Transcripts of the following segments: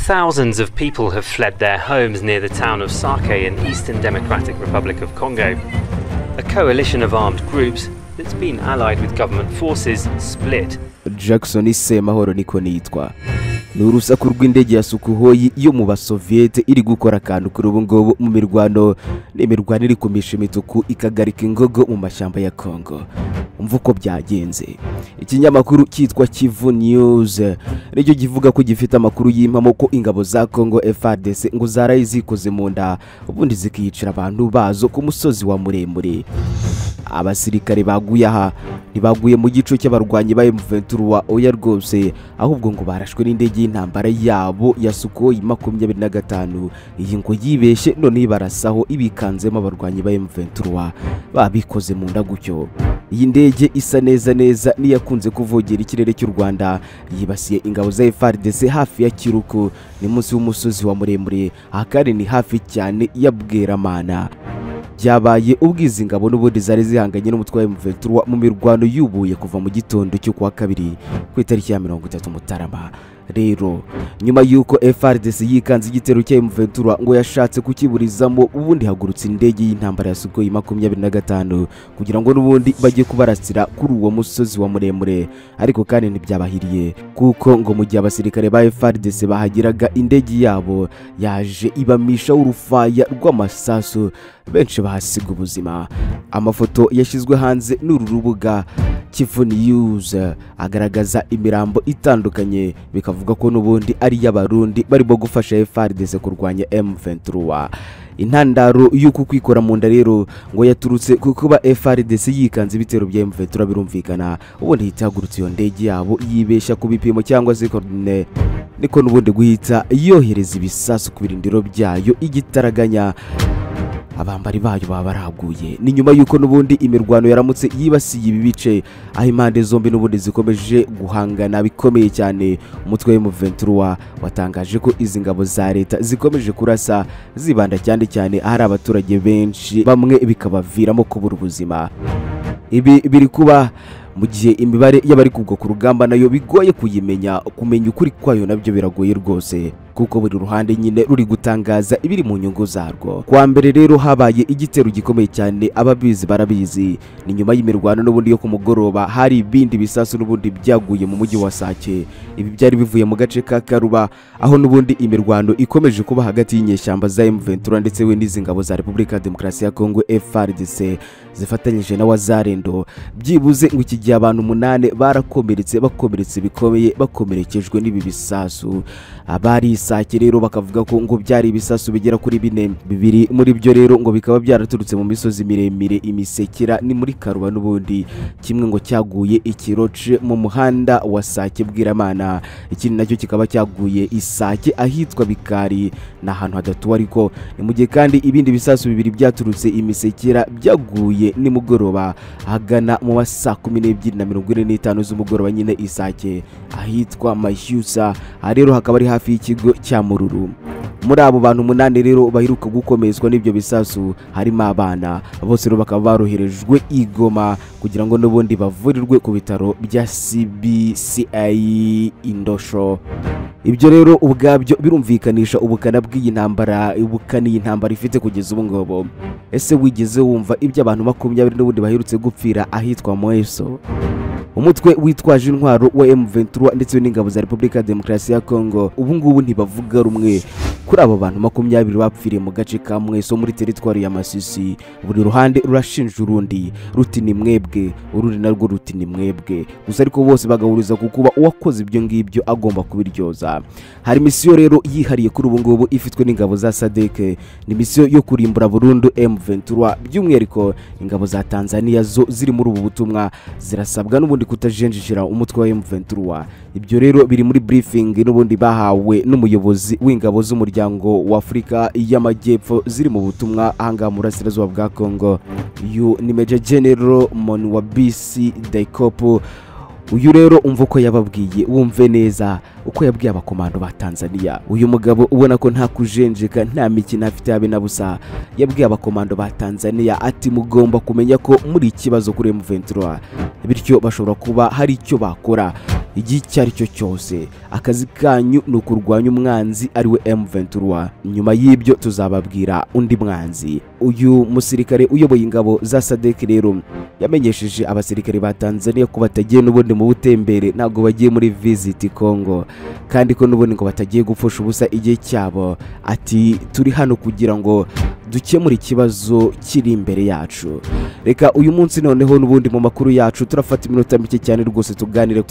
Thousands of people have fled their homes near the town of Sadc in Eastern Democratic Republic of Congo. A coalition of armed groups that's been allied with government forces split. Jackson Semahoro niko nitwa. Ni urusaku rw'indege ya Sukuhoyi yo mu Basoviete iri gukora akantu kuri ubu ngubu mu mirwano n'imirwano iri kumisha imituku ikagarika ingogo mu mashyamba ya Congo. Umva uko byagenze. Ikinyamakuru cyitwa Kivu News nicyo kivuga ko gifite amakuru y'impamo ko ingabo za Congo FARDC ngo zarayizikoze mu nda ubundi zikiyicira abantu bazo ku musozi wa muremure. Abasirikare baguye aha ntibaguye mu gico cy'abarwanyi ba M23 oya rwose ahubwo ngo barashwe n'indege y'intambara yabo ya Sukhoi 25 iyi ngo yibeshe none barasaho ibikanzemo abarwanyi ba M23 babikoze mu nda gutyo. Iyi ndege isa neza niyakunze kuvogera ikirere cy'u Rwanda yibasiye ingabo za FARDC hafi ya Kiruku ni munsi w'umusozi wa muremure akari ni hafi cyane ya Bweramana. Byabaye ubwizi ingabo n'ubundi zari zihanganye n'umutwe wa M23 mu mirwano yubuye kuva mu gitondo cyo kwa kabiri ku itariki ya 30 Mutarama. Rero nyuma yuko FARDC yikanze igitero cya M23 ngo yashatse kukiburizamo ubundi hagurutse indege y'intambara ya Sukhoi 25 kugira ngo n'ubundi bajye kubarasira kuri uwo musozi wa muremure, ariko kandi ntibyabahiriye kuko ngo mu gihe abasirikare ba FARDC bahagiraga indege yabo yaje ibamisha urufaya rw'amasasu benshi bahasiga ubuzima. Amafoto yashizwe hanze n'uru rubuga Kivu News agaragaza imirambo itandukanye bikavuga ko n'ubundi ari y'Abarundi barimo gufasha FARDC kurwanya M23. Intandaro y'uko kwikora mu nda rero ngo yaturutse kuko FARDC yikanze ibitero bya M23 birumvikana ubundi hitagurutse iyo ndege yabo yibesha ku bipimo cyangwa se coordinate niko n'ubundi guhita yohereza ibisasu ku birindiro byayo igitaraganya abambari bayo baba baraguye. Ni nyuma yuko n'ubundi imirwano yaramutse yibasiye ibi bice aho impande zombi n'ubundi zikomeje guhangana bikomeye cyane. Umutwe wa M23 watangaje ko izi ngabo za leta zikomeje kurasa zibanda cyane ahari abaturage benshi bamwe bikabaviramo kubura ubuzima. Ibi biri kuba mu gihe imibare y'abari kugwa ku rugamba nayo bigoye kumenya ukuri kwayo nabyo biragoye rwose kuko buri ruhande nyine ruri gutangaza ibiri mu nyungu zarwo. Kwa mbere rero habaye igitero gikomeye cyane ababizi barabizi ni nyuma y'imirwano n'ubundi yo ku mugoroba hari ibindi bisasu n'ubundi byaguye mu mujyi wa Sadc. Ibi byari bivuye mu gace ka Karuba aho n'ubundi imirwano ikomeje kuba hagati y'inyeshyamba za M23 ndetse we n'izi ngabo za Repubulika ya Demokarasi ya Kongo FARDC zifatanyije na Wazarendo. Byibuze ngo iki gihe abantu 8 bakomeretse bikomeye bakomerekejwe n'ibi bisasu. Abari Sadc rero bakavuga ko ngo byari ibisasu bigera kuri 4, bibiri muri byo rero ngo bikaba byaraturutse mu misozi miremire imisekera ni muri Karuba n'ubundi kimwe ngo cyaguye ikiroce mu muhanda wa Sadc Bweramana, ikindi nacyo kikaba cyaguye Sadc ahitwa Bikari n'ahantu hadatuwe, ariko ni mu gihe kandi ibindi bisasu bibiri byaturutse imisekera byaguye ni mugoroba hagana mu saa 12:45 z'umugoroba nyine Sadc ahitwa Mashyusa. Rero hakaba ari hafi y'ikigo cya Mururu. Muri abo bantu 8 rero bahiruka gukomezwa n'ibyo bisasu harimo abana bose rero bakaba baroherejwe igoma kugira ngo n'ubundi bavurirwe ku bitaro bya CBCI Indosho. Ibyo rero ubwabyo birumvikanisha ubukana bw'iyi ntambara ifite kugeza ubu ngobo. Ese wigeze wumva ibyo abantu 20 n'ubundi bahirutse gupfira ahitwa Moeso? Umutwe witwaje intwaro wa M23 ndetse n'ingabo za Repubulika ya Demokarasi ya Kongo ubu ngubu ntibavuga rumwe kuri abo bantu 20 bapfiriye mu gace ka Mweso muri teritwari ya Masisi. Buri ruhande rurashinja urundi ruti ni mwebwe, urundi narwo ruti ni mwebwe, gusa ariko bose bagahuriza kukuba uwakoze ibyo ngibyo agomba kubiryoza. Hari misiyo rero yihariye kuri ubu ngubu ifitwe n'ingabo za SADC, ni misiyo yo kurimbura burundu M23. By'umwihariko ingabo za Tanzania zo ziri muri ubu butumwa zirasabwa n'ubundi kutajenjishira umutwe wa M23. Ibyo rero biri muri briefing n'ubundi bahawe n'umuyobozi w'ingabo z'umuryango wa Afrika y'Amajyepfo ziri mu butumwa ahanga mu burasirazuba bwa Congo. Uyu ni Major General Monwabisi Daikopo. Uyu rero umva ko yababwiye, wumve neza uko yabwiye abakomando ba Tanzania. Uyu mugabo ubona ko nta kujenjeka nta mikino afite habe na busa, yabwiye abakomando ba Tanzania ati mugomba kumenya ko muri ikibazo kuri M23 bityo bashobora kuba hari icyo bakora igihe icyo ari cyo cyose. Akazi kanyu ni ukurwanya umwanzi ari we M23. Nyuma y'ibyo tuzababwira undi mwanzi. Uyu musirikare uyoboye ingabo za SADC rero yamenyesheje abasirikare ba Tanzania ko batagiye n'ubundi mu butembere, ntabwo bagiye muri visit Congo, kandi ko n'ubundi ngo batagiye gupfusha ubusa igihe cyabo. Ati turi hano kugira ngo dukemura ikibazo kiri imbere yacu. Reka uyu munsi noneho n'ubundi mu makuru yacu turafata iminota mike cyane rwose tuganire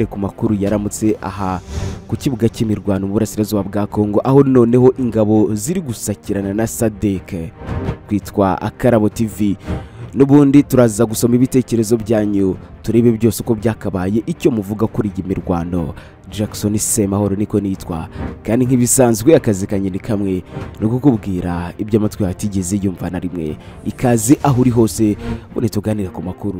ku makuru yaramutse aha ku kibuga cy'imirwano mu burasirazuba bwa Congo, aho noneho ingabo ziri gusakirana na SADC. Kwitwa Akarabo TV. N'ubundi turaza gusoma ibitekerezo byanyu, turebe byose uko byakabaye, icyo muvuga kuri iyi mirwano. Jackson Semahoro niko nitwa, kandi nk'ibisanzwe akazi kanye ni kamwe, no kukubwira ibyo amatwi yatigeze yumva na rimwe. Ikaze aho uri hose, bone tuganire ku makuru.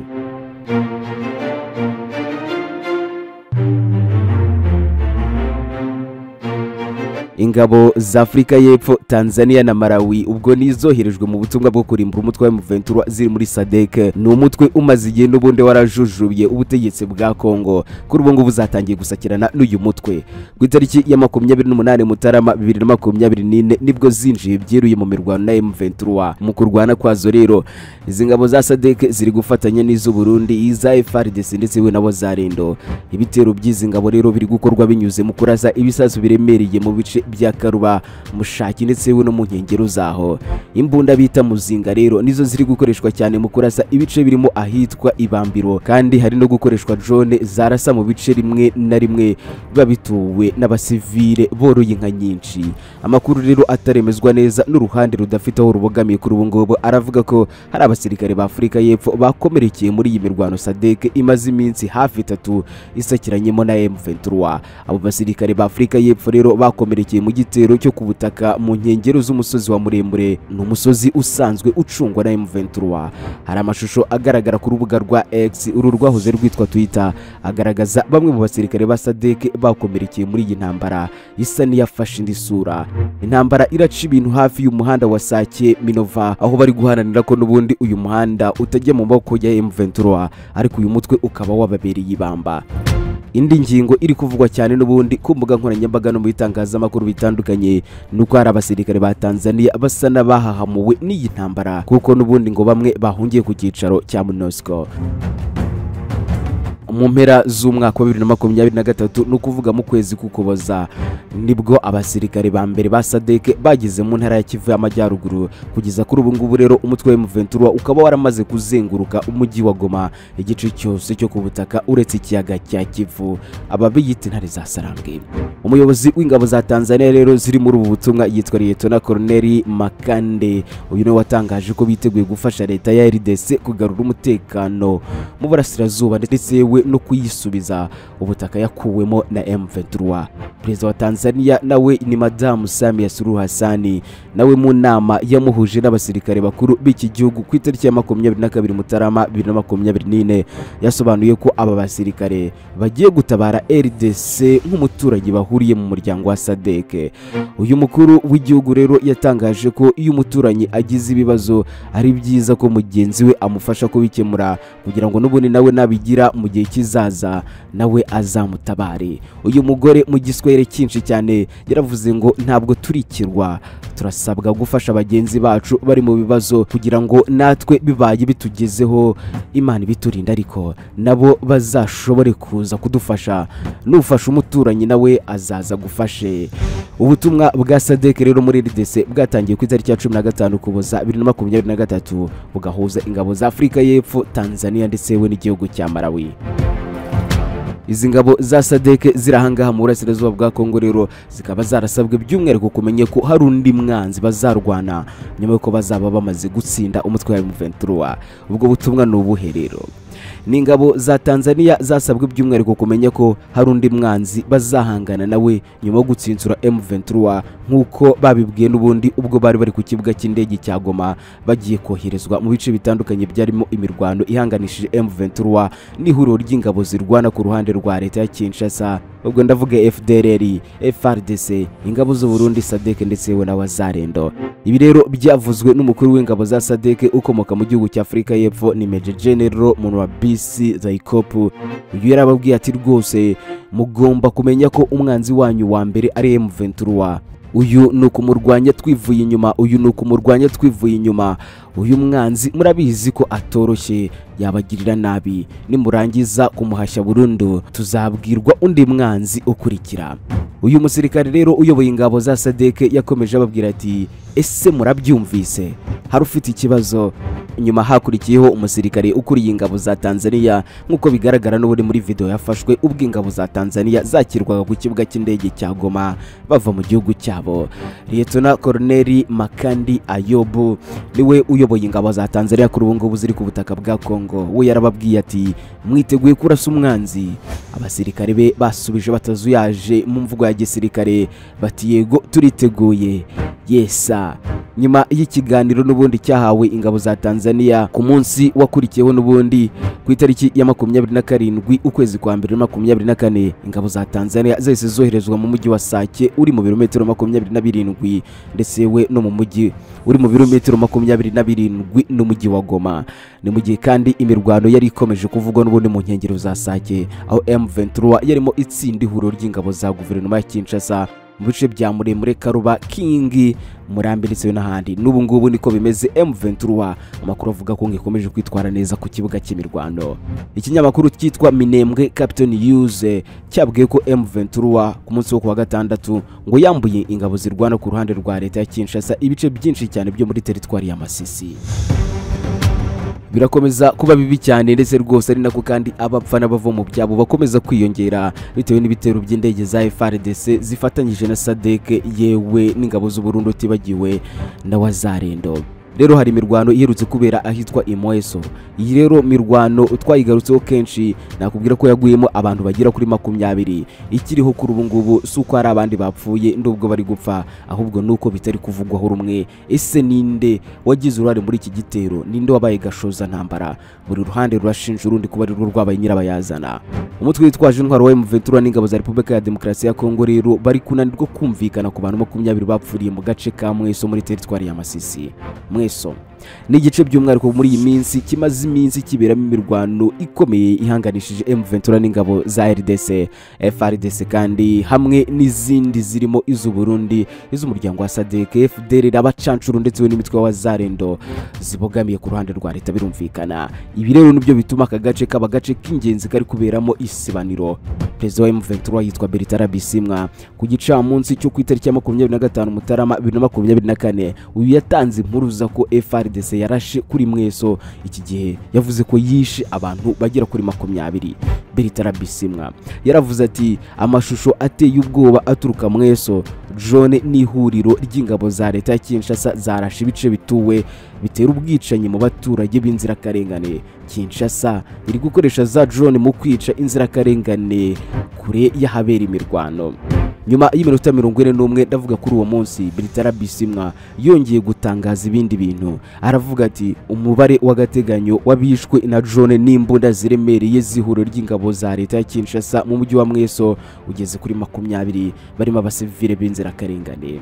Ingabo za Afrika y'Epfo, Tanzania na Malawi ubwo nizoherejwe mu butumwa bwo kurimbura umutwe wa M23 ziri muri SADC. Ni umutwe umaze igihe n'ubundi warajujubiye ubutegetsi bwa Congo. Kuri ubu ngubu zatangiye gusakirana n'uyu mutwe. Ku itariki ya 28 Mutarama 2024 nibwo zinjiye byeruye mu mirwano na M23. Mu kurwana kwazo rero izi ngabo za SADC ziri gufatanya n'iz'Uburundi, iza FARDC ndetse we nabo zarendo. Ibitero by'izi ngabo rero biri gukorwa binyuze mu kurasa ibisasu biremereye mu bice bya Karuba, Mushaki ndetse we no mu nkengero zaho. Imbunda bita muzinga rero nizo ziri gukoreshwa cyane mu kurasa ibice birimo ahitwa Ibambiro, kandi hari no gukoreshwa drone zarasa mu bice rimwe na rimwe babituwe n'abasivile boroye inka nyinshi. Amakuru rero ataremezwa neza n'uruhande rudafite aho rubogamiye kuri ubu ngubu aravuga ko hari abasirikare ba Afrika y'Epfo bakomerekeye muri iyi mirwano SADC imaze iminsi hafi 3 isakiranyemo na M23. Abo basirikare ba Afrika y'Epfo rero bakomerekeye mu gitero cyo ku butaka mu nkengero z'umusozi wa Muremure. Ni umusozi usanzwe ucungwa na M23. Hari amashusho agaragara ku rubuga rwa X uru rwahoze rwitwa Twitter agaragaza bamwe mu basirikare ba SADC bakomerekeye muri iyi ntambara isa n'iyafashe indi sura. Intambara iraca ibintu hafi y'umuhanda wa Sadc Minova, aho bari guharanira ko n'ubundi uyu muhanda utajya mu maboko ya M23, ariko uyu mutwe ukaba wababereye ibamba. Indi ngingo iri kuvugwa cyane n'ubundi ku mbuga nkoranyambaga no mu bitangazamakuru bitandukanye nuko hari abasirikare ba Tanzania basa n'abahahamuwe n'iyi ntambara, kuko n'ubundi ngo bamwe bahungiye ku cyicaro cya MONUSCO. Mu mpera z'umwaka wa 2023 no kuvuga mu kwezi kukoboza nibwo abasirikare ba mbere ba SADC bageze mu ntara ya Kivu y'Amajyaruguru. Kugeza kuri ubu ngubu rero umutwe wa M23 ukaba waramaze kuzenguruka umujyi wa Goma, igice cyose cyo ku butaka uretse ikiyaga cya Kivu, ababiyita intare za Sarambwe. Umuyobozi w'ingabo za Tanzania rero ziri muri ubu butumwa yitwa Lieutenant Colonel Makande. Uyu niwe watangaje ko biteguye gufasha leta ya RDC kugarura umutekano mu burasirazuba ndetse we no kuyisubiza ubutaka yakuwemo na M23. Perezida wa Tanzania nawe ni Madamu Samia Suluhu Hassan, nawe mu nama yamuhuje n'abasirikare bakuru b'iki gihugu ku itariki ya 22 Mutarama 2024 yasobanuye ko aba basirikare bagiye gutabara RDC nk'umuturage bahuriye mu muryango wa SADC. Uyu mukuru w'igihugu rero yatangaje ko iyo umuturanyi agize ibibazo ari byiza ko mugenzi we amufasha kubikemura, kugira ngo n'ubundi nawe nabigira mu gihe kizaza nawe azamutabare. Uyu mugore mu giswahili cyinshi cyane yaravuze ngo ntabwo turikirwa, turasabwa gufasha bagenzi bacu bari mu bibazo kugira ngo natwe bibaye bitugezeho Imana biturinda, ariko nabo bazashobore kuza kudufasha. Nufasha umuturanyi nawe azaza gufashe. Ubutumwa bwa SADC rero muri RDC bwatangiye ku itariki ya 15 Ukuboza 2023 bugahuza ingabo za Afrika y'Epfo, Tanzania ndetse we n'igihugu cya Malawi. Izi ngabo za SADC zirahangaha mu burasirazuba bwa Congo rero zikaba zarasabwe by'umwihariko kumenya ko hari undi mwanzi bazarwana nyuma yuko bazaba bamaze gutsinda umutwe wa M23. Ubwo butumwa ni ubuhe rero? Ni ingabo za Tanzania zasabwe by'umwihariko kumenya ko hari undi mwanzi bazahangana nawe nyuma yo gutsinsura M23 nkuko babibwiye n'ubundi ubwo bari ku kibuga cy'indege cya Goma bagiye koherezwa mu bice bitandukanye byarimo imirwano ihanganishije M23 n'ihuriro ry'ingabo zirwana ku ruhande rwa leta ya Kinshasa. Ubwo ndavuga FDLR, FARDC, ingabo z'Uburundi, SADC ndetse we na wazarendo. Ibi rero byavuzwe n'umukuru w'ingabo za SADC ukomoka mu gihugu cya Afrika y'Epfo ni Major General Nabi Fabrice Zaikopu uyu yarababwiye ati rwose mugomba kumenya ko umwanzi wanyu wa mbere ari M23 uyu nuko murwanya twivuye inyuma uyu mwanzi murabizi ko atoroshye yabagirira nabi nimurangiza kumuhashya burundu tuzabwirwa undi mwanzi ukurikira. Uyu musirikare rero uyoboye ingabo za SADC yakomeje ababwira ati ese murabyumvise hari ufite ikibazo. Nyuma hakurikiyeho umusirikare ukuriye ingabo za Tanzania nkuko bigaragara n'uburi muri video yafashwe ubwo ingabo za Tanzania zakirwaga ku kibuga cy'indege cya Goma bava mu gihugu cyabo. Lieutenant Colonel Makandi Ayobu niwe uyoboye ingabo za Tanzania kuri ubu ngubu ziri ku butaka bwa Kongo. We yarababwiye ati mwiteguye kurasa umwanzi. Abasirikare be basubije batazuyaje mu mvugo ya gisirikare bati yego turiteguye. Yesa. Nyuma y'ikiganiro n'ubundi cyahawe ingabo za Tanzania ku munsi wakurikiyeho n'ubundi ku itariki ya 27 ukwezi kwa 2024 ingabo za Tanzania zahise zoherezwa mu mujyi wa Sadc uri mu birometero 27 ndetse we no mu mujyi uri mu birometero 27 n'umujyi wa Goma. Ni mu gihe kandi imirwano yari ikomeje kuvugwa n'ubundi mu nkengero za Sadc aho M23 yarimo itsinda ihuriro ry'ingabo za guverinoma ya Kinshasa mu bice bya Muremure, Karuba, King, Murambi ndetse n'ahandi. N'ubu ngubu niko bimeze M23 amakuru avuga ko ngikomeje kwitwara neza ku kibuga cy'imirwano. Ikinyamakuru cyitwa Minembwe Captain News cyabwiye ko M23 ku munsi wo kuwa gatandatu ngo yambuye ingabo zirwana ku ruhande rwa leta ya Kinshasa ibice byinshi cyane byo muri teritwari ya Masisi. Birakomeza kuba bibi cyane ndetse rwose ari nako kandi abapfa n'abava mu byabo bakomeza kwiyongera bitewe n'ibitero by'indege za FARDC zifatanyije na SADC yewe n'ingabo z'Uburundi utibagiwe na Wazarendo. Rero hari imirwano iherutse kubera ahitwa Imoeso. Iyi rero mirwano twayigarutseho kenshi nakubwira ko yaguyemo abantu bagira kuri 20. Ikiriho kuri ubu ngubu suko ari abandi bapfuye ndubwo bari gupfa ahubwo nuko bitari kuvugwaho rumwe. Ese ninde wagize urare muri iki gitero? Ninde wabaye gashoza ntambara? Buri ruhande rurashinja urundi kuba ari rwo rwabaye nyirabayazana. Umutwe witwaje intwaro wa M23 n'ingabo za Repubulika ya Demokarasi ya Kongo rero bari kunanirwa kumvikana ku bantu 20 bapfuriye mu gace ka Mweso muri teritwari ya Masisi. Mweso ni igice by'umwihariko muri iyi minsi kimaze iminsi kiberamo imirwano ikomeye ihanganishije M23 n'ingabo za RDC, FARDC kandi hamwe n'izindi zirimo iz'Uburundi, iz'umuryango wa SADC, FDLR, abacancuru ndetse n'imitwe wa Wazarendo zibogamiye ku ruhande rwa leta birumvikana. Ibi rero nibyo bituma aka gace kaba gace k'ingenzi kari kuberamo isibaniro. Perezida wa M23 yitwa Bertrand Bisimwa ku gicamunsi cyo ku itariki ya 25 Mutarama 2024 uyu yatanze impuruza ko FARDC yarashe kuri Mweso. Iki gihe yavuze ko yishe abantu bagera kuri 20. Bertrand Bisimwa yaravuze ati amashusho ateye ubwoba aturuka Mweso drone n'ihuriro ry'ingabo za leta ya Kinshasa zarashe ibice bituwe bitera ubwicanyi mu baturage b'inzirakarengane. Kinshasa iri gukoresha za drone mu kwica inzirakarengane kure y'ahabera imirwano. Nyuma y'iminota 41 ndavuga kuri uwo munsi Bertrand Bisimwa yongeye gutangaza ibindi bintu. Aravuga ati umubare w'agateganyo wabishwe na drone n'imbunda ziremereye zihuriro ry'ingabo za leta ya Kinshasa mu mujyi wa Mweso ugeze kuri 20 barimo abasivile b'inzirakarengane.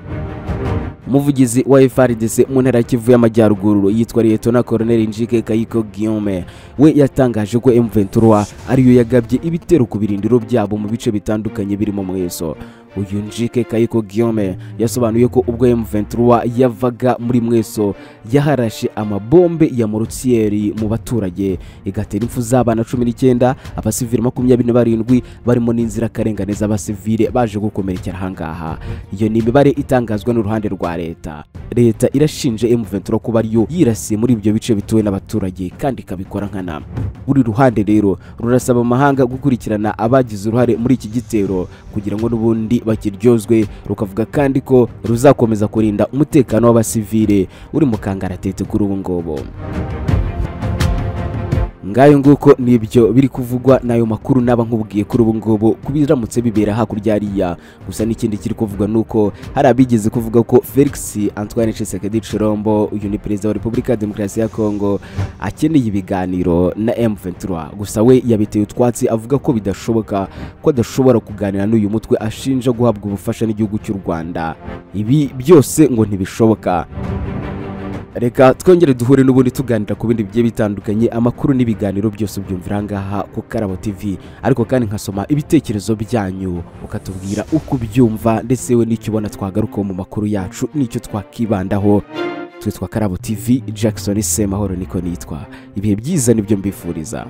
Umuvugizi wa FARDC mu ntara Kivu y'Amajyaruguru yitwa Lieutenant Colonel Njike Kayiko Guillaume we yatangaje ko M23 ariyo yagabye ibitero ku birindiro byabo mu bice bitandukanye birimo Mweso. Uyu Njike Kayiko Guillaume yasobanuye ko ubwo M23 yavaga muri Mweso yaharashe amabombe ya morutsieri mu baturage igatera impfu z'abana 19, abasivile 27 barimo n'inzirakarengane z'abasivile baje gukomerekera hangaha. Iyo ni imibare itangazwa n'uruhande rwa leta. Leta irashinje M23 kuba ariyo yirasiye muri ibyo bice bituwe n'abaturage kandi kabikora nkana. Buri ruhande rero rurasaba amahanga gukurikirana abagize uruhare muri iki gitero kugira ngo n'ubundi bakiryozwe, rukavuga kandi ko ruzakomeza kurinda umutekano w'abasivile uri mu kangaratete kuri ubu ngobo. Ngayo nguko nibyo biri kuvugwa nayo makuru naba nkubwiye kuri ubu ngobo kubiramutse bibera hakurya hariya. Gusa n'ikindi kiri kuvugwa nuko hari abigeze kuvuga ko Felix Antoine Tshisekedi Tshilombo uyu ni perezida wa Repubulika ya Demokarasi ya Kongo akeneye ibiganiro na M23. Gusa we yabiteye utwatsi avuga ko bidashoboka ko adashobora kuganira n'uyu mutwe ashinja guhabwa ubufasha n'igihugu cy'u Rwanda. Ibi byose ngo ntibishoboka. reka twongere duhure n'ubundi tuganira ku bindi bigiye bitandukanye, amakuru n'ibiganiro byose byumvira ngaha ku Karabo TV, ariko kandi nkasoma ibitekerezo byanyu ukatubwira uko byumva ndetse we n'icyo ubona twagaruka mu makuru yacu n'icyo twakibandaho. Twitwa Karabo TV, Jackson Semahoro niko nitwa. Ibihe byiza nibyo mbifuriza.